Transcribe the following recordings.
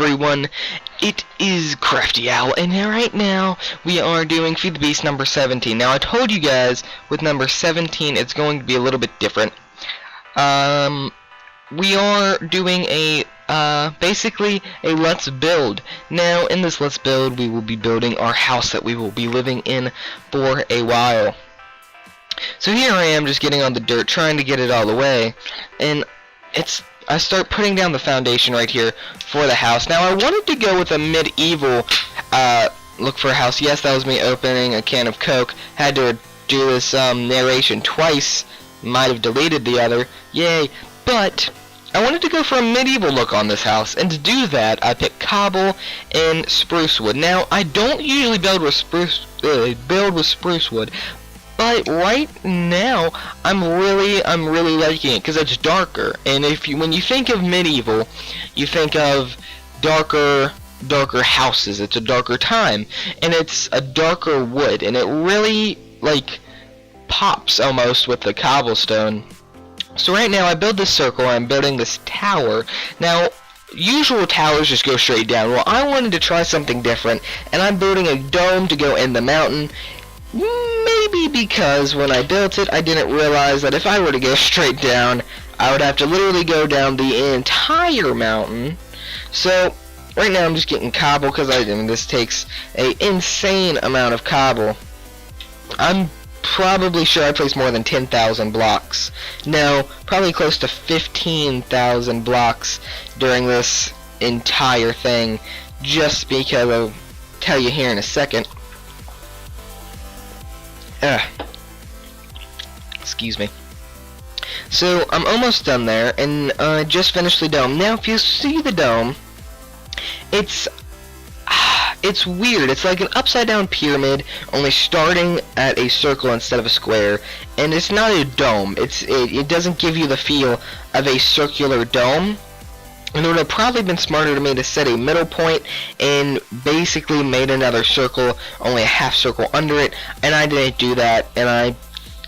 everyone? It is Crafty Owl, and right now we are doing Feed the Beast number 17. Now I told you guys with number 17 it's going to be a little bit different. We are doing a basically a let's build. Now in this let's build we will be building our house that we will be living in for a while. So here I am just getting on the dirt, trying to get it all away, and I start putting down the foundation right here for the house. Now I wanted to go with a medieval look for a house. Yes, that was me opening a can of Coke. Had to do this narration twice. Might have deleted the other. Yay. But I wanted to go for a medieval look on this house, and to do that I picked cobble and spruce wood. Now I don't usually build with spruce wood, but right now I'm really liking it because it's darker. And when you think of medieval, you think of darker houses. It's a darker time, and it's a darker wood, and it really like pops almost with the cobblestone. So right now I build this circle, and I'm building this tower. Now usual towers just go straight down. Well, I wanted to try something different, and I'm building a dome to go in the mountain. Maybe because when I built it I didn't realize that if I were to go straight down I would have to literally go down the entire mountain. So right now I'm just getting cobble because this takes an insane amount of cobble. I'm probably sure I placed more than 10,000 blocks. No, probably close to 15,000 blocks during this entire thing, just because I'll tell you here in a second. Excuse me. So I'm almost done there, and I just finished the dome. Now if you see the dome, it's weird. It's like an upside down pyramid, only starting at a circle instead of a square, and it's not a dome. It doesn't give you the feel of a circular dome. And it would have probably been smarter to me to set a middle point and basically made another circle, only a half circle under it, and I didn't do that, and I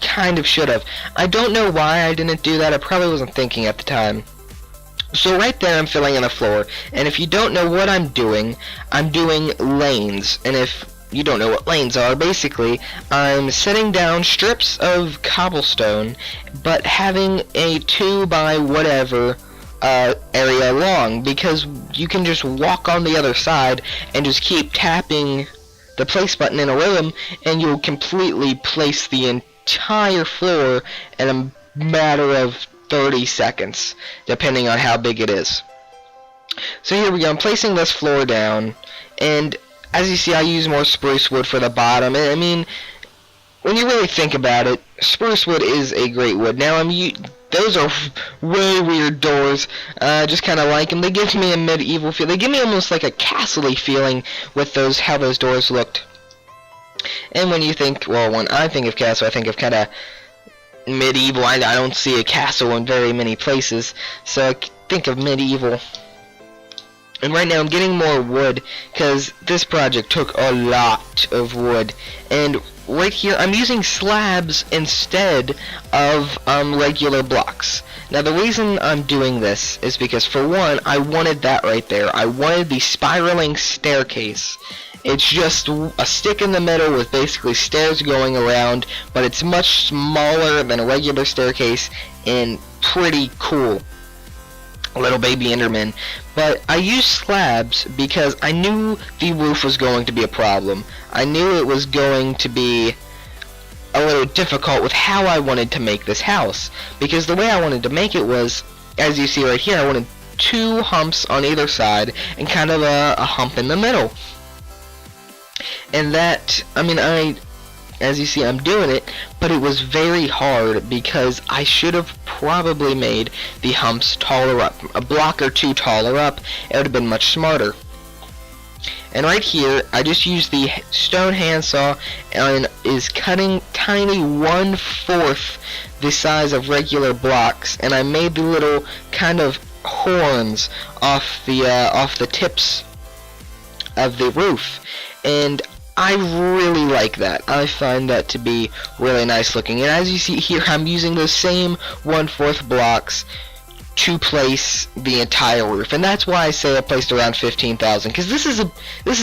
kind of should have. I don't know why I didn't do that. I probably wasn't thinking at the time. So right there I'm filling in a floor, and if you don't know what I'm doing lanes. And if you don't know what lanes are, basically I'm setting down strips of cobblestone but having a 2 by whatever area long, because you can just walk on the other side and just keep tapping the place button in a rhythm, and you'll completely place the entire floor in a matter of 30 seconds, depending on how big it is. So here we go, I'm placing this floor down, and as you see I use more spruce wood for the bottom. I mean, when you really think about it, spruce wood is a great wood. Now those are way weird doors. Just kind of like them. They give me a medieval feel. They give me almost like a castle-y feeling with how those doors looked. And when you think, well, when I think of castle, I think of kind of medieval. I don't see a castle in very many places, so I think of medieval. And right now I'm getting more wood because this project took a lot of wood. And right here I'm using slabs instead of regular blocks. Now the reason I'm doing this is because, for one, I wanted that right there. I wanted the spiraling staircase. It's just a stick in the middle with basically stairs going around, but it's much smaller than a regular staircase and pretty cool. Little baby Enderman. But I used slabs because I knew the roof was going to be a problem. I knew it was going to be a little difficult with how I wanted to make this house, because the way I wanted to make it was, as you see right here, I wanted 2 humps on either side and kind of a hump in the middle. And that, I mean, as you see I'm doing it, but it was very hard because I should have probably made the humps taller up, a block or 2 taller up. It would have been much smarter. And right here I just used the stone handsaw and is cutting tiny 1/4 the size of regular blocks, and I made the little kind of horns off the tips of the roof, and I really like that. I find that to be really nice looking. And as you see here, I'm using those same 1/4 blocks to place the entire roof, and that's why I say I placed around 15,000, because this is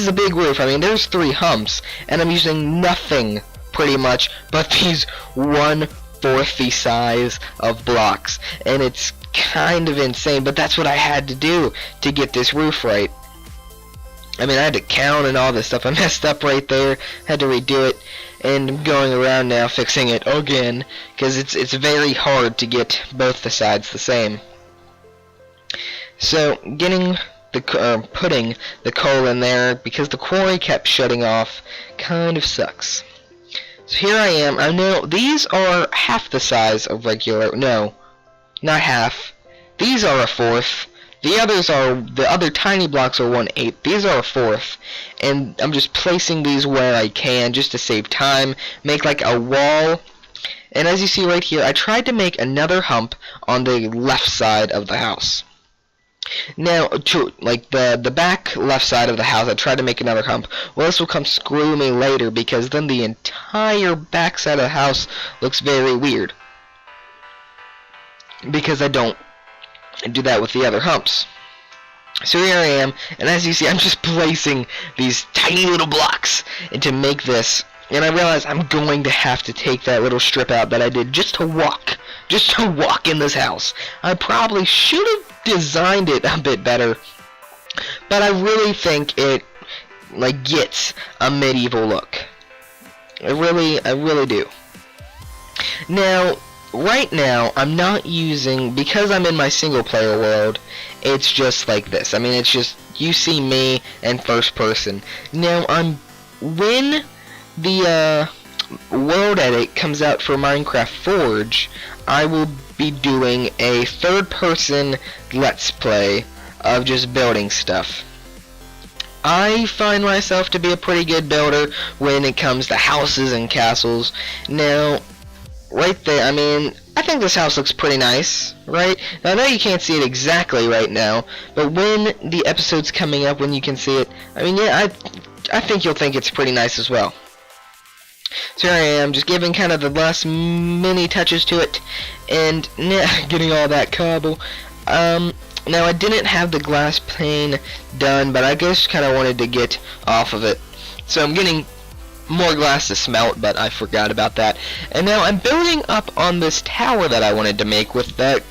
a big roof. I mean, there's 3 humps, and I'm using nothing pretty much but these 1/4 the size of blocks, and it's kind of insane, but that's what I had to do to get this roof right. I mean, I had to count and all this stuff. I messed up right there, had to redo it, and I'm going around now fixing it again, because it's very hard to get both the sides the same. So, getting putting the coal in there, because the quarry kept shutting off, kind of sucks. So here I am. I know these are half the size of regular. No, not half. These are 1/4. The other tiny blocks are 1/8. These are 1/4, and I'm just placing these where I can just to save time. Make like a wall. And as you see right here, I tried to make another hump on the left side of the house. Now, to like the back left side of the house, I tried to make another hump. Well, this will come screw me later, because then the entire back side of the house looks very weird, because I don't do that with the other humps. So here I am, and as you see, I'm just placing these tiny little blocks to make this. And I realize I'm going to have to take that little strip out that I did just to walk in this house. I probably should have designed it a bit better, but I really think it like gets a medieval look. I really do. Now, right now, I'm not using, because I'm in my single player world, it's just like this. I mean, it's just, you see me in first person. Now, when the world edit comes out for Minecraft Forge, I will be doing a third-person Let's Play of just building stuff. I find myself to be a pretty good builder when it comes to houses and castles. Now, right there, I mean, I think this house looks pretty nice, right? Now, I know you can't see it exactly right now, but when the episode's coming up, when you can see it, I mean, yeah, I think you'll think it's pretty nice as well. So here I am, just giving kind of the last mini touches to it, and getting all that cobble. Now I didn't have the glass pane done, but I just kind of wanted to get off of it. So I'm getting more glass to smelt, but I forgot about that. And now I'm building up on this tower that I wanted to make with that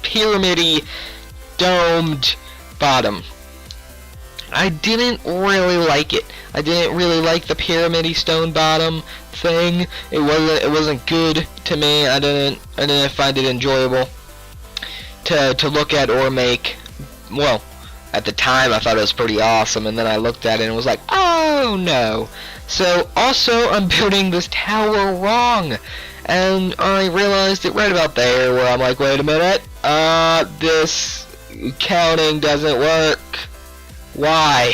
pyramid-y domed bottom. I didn't really like it. I didn't really like the pyramid-y stone bottom thing. It wasn't good to me. I didn't find it enjoyable to look at or make. Well, at the time I thought it was pretty awesome, and then I looked at it and was like, oh no. So also I'm building this tower wrong, and I realized it right about there where I'm like, wait a minute, this counting doesn't work. Why?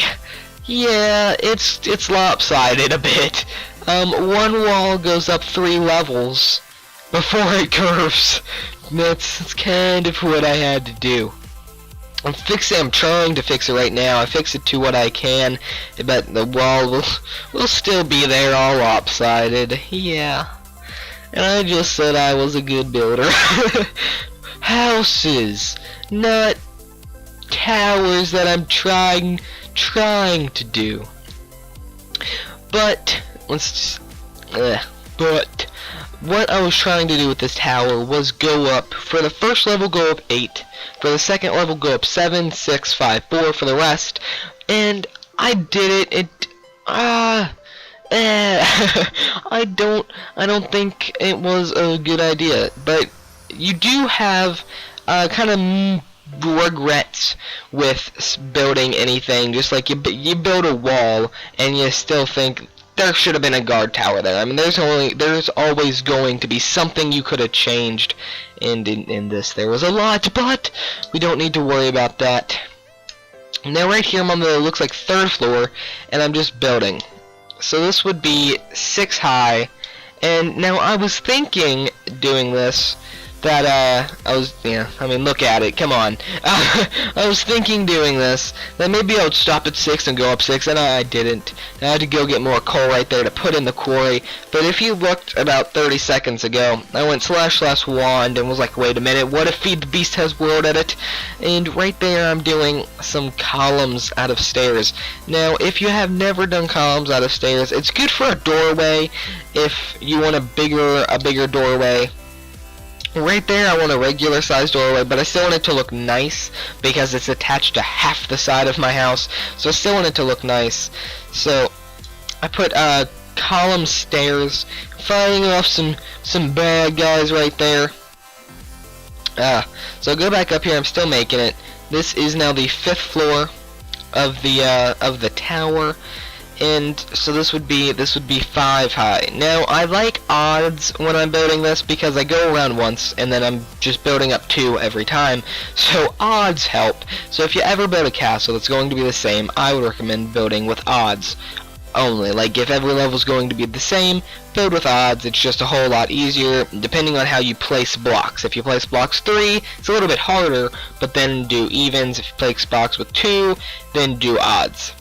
Yeah, it's lopsided a bit. One wall goes up 3 levels before it curves. That's kind of what I had to do. I'm trying to fix it right now. I fix it to what I can, but the wall will still be there all lopsided. Yeah. And I just said I was a good builder. Houses, not towers that I'm trying to do. But but what I was trying to do with this tower was go up, for the first level go up 8, for the second level go up 7, 6, 5, 4 for the rest, and I did it. I don't think it was a good idea, but you do have kind of regrets with building anything. Just like you build a wall and you still think there should have been a guard tower there. I mean, there's always going to be something you could have changed, and in this there was a lot, but we don't need to worry about that. Now right here I'm on the, looks like 3rd floor, and I'm just building. So this would be 6 high, and now I was thinking doing this that I mean, look at it, come on. I was thinking doing this, that maybe I would stop at 6 and go up 6, and I didn't. I had to go get more coal right there to put in the quarry, but if you looked about 30 seconds ago, I went / wand and was like, wait a minute, what if Feed the Beast has world edit? And right there I'm doing some columns out of stairs. Now, if you have never done columns out of stairs, it's good for a doorway if you want a bigger doorway. Right there I want a regular sized doorway, but I still want it to look nice because it's attached to half the side of my house, so I still want it to look nice. So I put column stairs, firing off some bad guys right there. So go back up here, I'm still making it. This is now the 5th floor of the tower. And so this would be 5 high. Now I like odds when I'm building this because I go around once and then I'm just building up 2 every time. So odds help. So if you ever build a castle that's going to be the same, I would recommend building with odds only. Like if every level is going to be the same, build with odds. It's just a whole lot easier depending on how you place blocks. If you place blocks 3, it's a little bit harder, but then do evens. If you place blocks with 2, then do odds.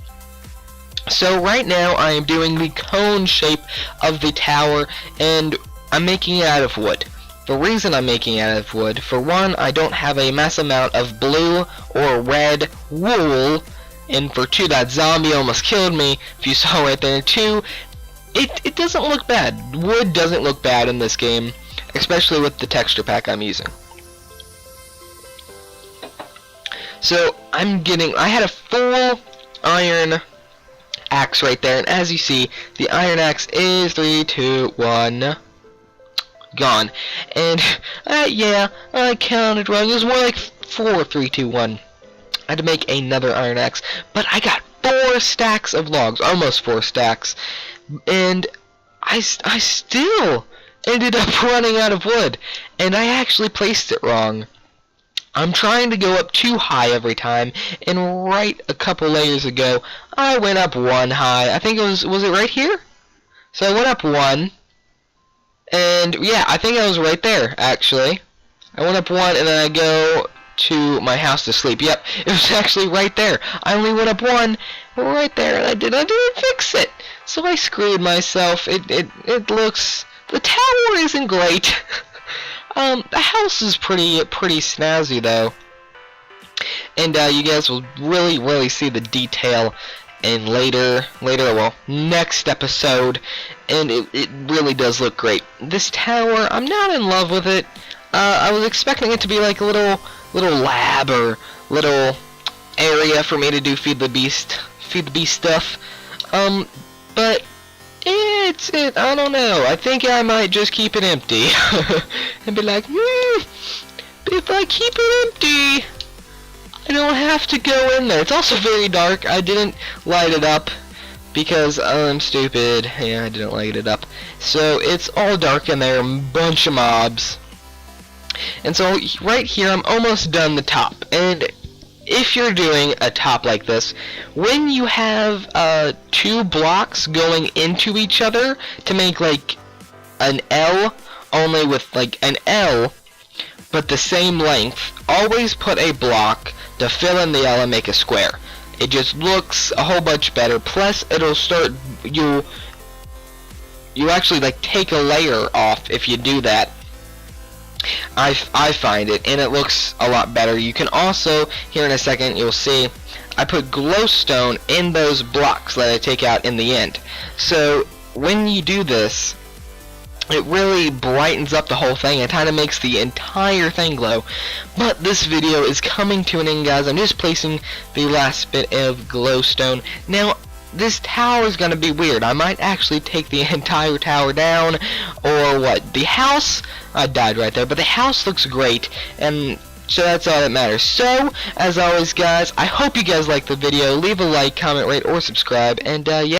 So right now I am doing the cone shape of the tower, and I'm making it out of wood. The reason I'm making it out of wood, for one, I don't have a mass amount of blue or red wool, and for 2, that zombie almost killed me, if you saw right there. 2, it doesn't look bad. Wood doesn't look bad in this game, especially with the texture pack I'm using. So I had a full iron axe right there, and as you see, the iron axe is 3, 2, 1 gone. And yeah, I counted wrong. It was more like 4, 3, 2, 1. I had to make another iron axe, but I got 4 stacks of logs, almost 4 stacks, and I still ended up running out of wood, and I actually placed it wrong. I'm trying to go up 2 high every time, and right a couple layers ago, I went up 1 high. I think it was it right here? So I went up 1, and yeah, I think I was right there, actually. I went up 1, and then I go to my house to sleep. Yep, it was actually right there. I only went up 1, right there, and I didn't fix it. So I screwed myself. It looks, the tower isn't great. The house is pretty snazzy though, and you guys will really see the detail in next episode, and it really does look great. This tower, I'm not in love with it. I was expecting it to be like a little lab or little area for me to do feed the beast stuff, but I don't know. I think I might just keep it empty and be like, if I keep it empty, I don't have to go in there. It's also very dark. I didn't light it up because I'm stupid. Yeah, I didn't light it up. So it's all dark in there, a bunch of mobs. And so right here, I'm almost done the top. And if you're doing a top like this, when you have 2 blocks going into each other to make like an L, only with like an L, but the same length, always put a block to fill in the L and make a square. It just looks a whole bunch better. Plus, it'll start, you actually like take a layer off if you do that. I find it, and it looks a lot better. You can also, here in a second, you'll see, I put glowstone in those blocks that I take out in the end. So when you do this, it really brightens up the whole thing. It kind of makes the entire thing glow. But this video is coming to an end, guys. I'm just placing the last bit of glowstone. Now, this tower is going to be weird. I might actually take the entire tower down, or what? The house, I died right there, but the house looks great, and so that's all that matters. So, as always, guys, I hope you guys liked the video. Leave a like, comment, rate, or subscribe, and yeah.